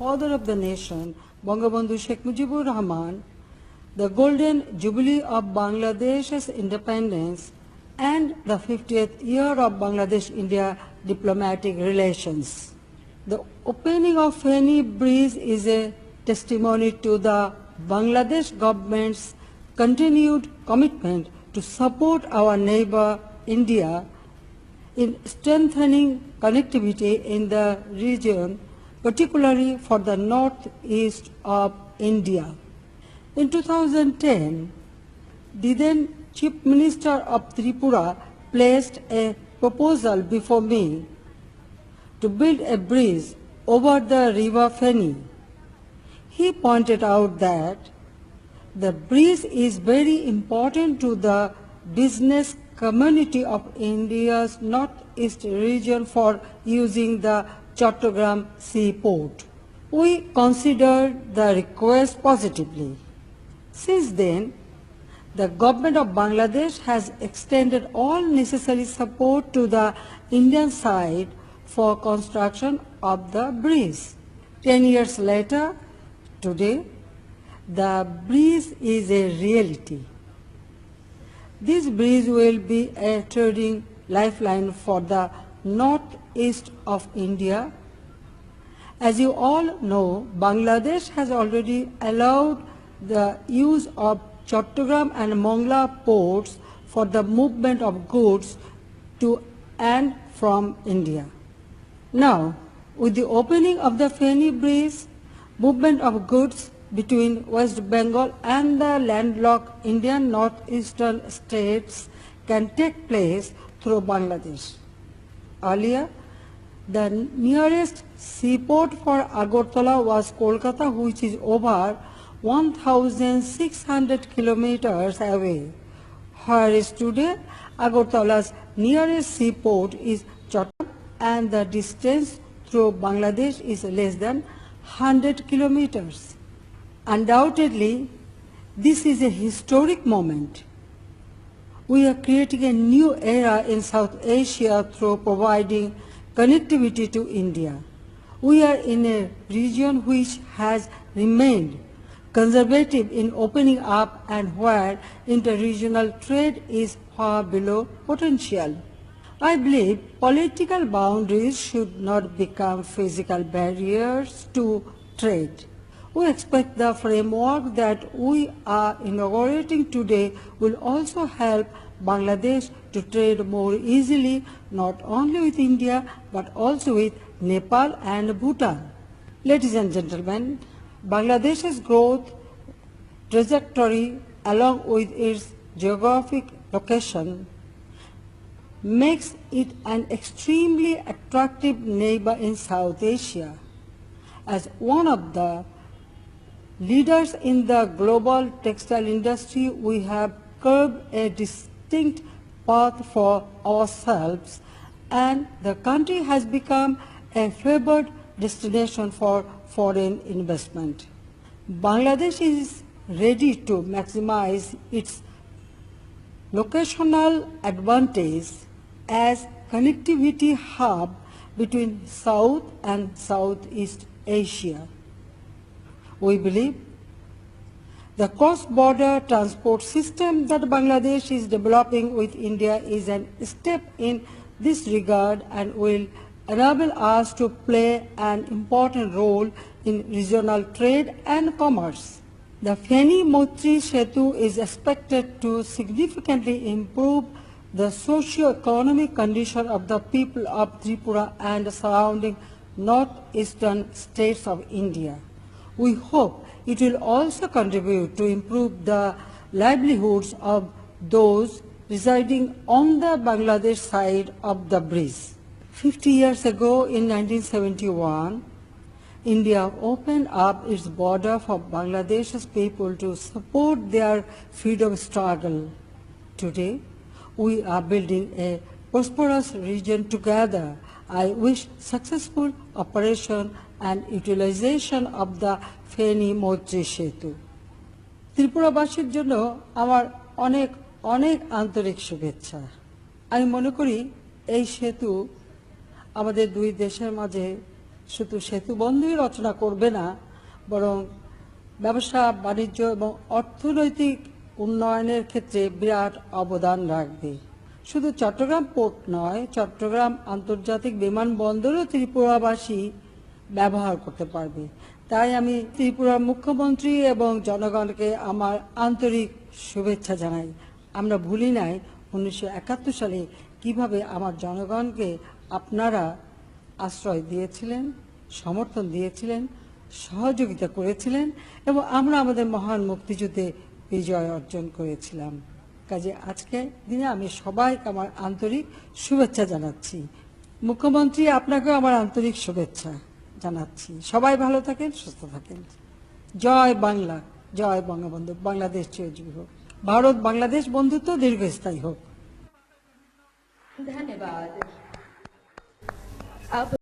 father of the nation, Bangabandhu Sheikh Mujibur Rahman, the golden jubilee of Bangladesh's independence, and the 50th year of Bangladesh-India diplomatic relations. The opening of Feni Bridge is a testimony to the Bangladesh government's continued commitment to support our neighbor India in strengthening connectivity in the region, particularly for the northeast of India. In 2010, the then Chief Minister of Tripura placed a proposal before me to build a bridge over the river Feni. He pointed out that the bridge is very important to the business community of India's northeast region for using the Chattogram seaport. We considered the request positively. Since then, the government of Bangladesh has extended all necessary support to the Indian side for construction of the bridge. 10 years later, today, the bridge is a reality. This bridge will be a trading lifeline for the northeast of India. As you all know, Bangladesh has already allowed the use of Chattogram and Mongla ports for the movement of goods to and from India. Now, with the opening of the Feni Bridge, movement of goods between West Bengal and the landlocked Indian northeastern states can take place through Bangladesh. Earlier, the nearest seaport for Agartala was Kolkata, which is over 1,600 kilometers away, whereas today Agartala's nearest seaport is Chattogram and the distance through Bangladesh is less than 100 kilometers. Undoubtedly, this is a historic moment. We are creating a new era in South Asia through providing connectivity to India. We are in a region which has remained conservative in opening up and where inter-regional trade is far below potential. I believe political boundaries should not become physical barriers to trade. We expect the framework that we are inaugurating today will also help Bangladesh to trade more easily, not only with India, but also with Nepal and Bhutan. Ladies and gentlemen, Bangladesh's growth trajectory, along with its geographic location, makes it an extremely attractive neighbor in South Asia. As one of the leaders in the global textile industry, we have carved a distinct path for ourselves, and the country has become a favored destination for foreign investment. Bangladesh is ready to maximize its locational advantage as connectivity hub between South and Southeast Asia. We believe the cross-border transport system that Bangladesh is developing with India is a step in this regard and will enable us to play an important role in regional trade and commerce. The Feni Moitri Setu is expected to significantly improve the socio-economic condition of the people of Tripura and the surrounding northeastern states of India. We hope it will also contribute to improve the livelihoods of those residing on the Bangladesh side of the bridge. 50 years ago, in 1971, India opened up its border for Bangladesh's people to support their freedom struggle. Today, we are building a prosperous region together. I wish successful operation and utilization of the Feni Moitri Setu. ত্রিপুরাবাসীর জন্য আমার অনেক অনেক আন্তরিক শুভেচ্ছা। আমি মনে করি এই সেতু আমাদের দুই দেশের মাঝে শুধু সেতু বন্ধই রচনা করবে না, বরং ব্যবসা বাণিজ্য এবং অর্থনৈতিক উন্নয়নের ক্ষেত্রে বিরাট অবদান রাখবে। শুধু চট্টগ্রাম পোর্ট নয়, চট্টগ্রাম আন্তর্জাতিক বিমানবন্দরও ত্রিপুরাবাসী ব্যবহার করতে পারবে। তাই আমি ত্রিপুরার মুখ্যমন্ত্রী এবং জনগণকে আমার আন্তরিক শুভেচ্ছা জানাই। আমরা ভুলি নাই 1971 সালে কিভাবে আমার জনগণকে আপনারা আশ্রয় দিয়েছিলেন, সমর্থন দিয়েছিলেন, সহযোগিতা করেছিলেন এবং আমরা আমাদের মহান মুক্তিযুদ্ধে বিজয় অর্জন করেছিলাম। কাজে আজকে দিনে আমি সবাইকে আমার আন্তরিক শুভেচ্ছা জানাচ্ছি। মুখ্যমন্ত্রী, আপনাকেও আমার আন্তরিক শুভেচ্ছা জানাচ্ছি। সবাই ভালো থাকেন, সুস্থ থাকেন। জয় বাংলা, জয় বঙ্গবন্ধু। বাংলাদেশ চিরজীবী হোক। ভারত বাংলাদেশ বন্ধুত্ব দীর্ঘস্থায়ী হোক। धन्यवाद। अब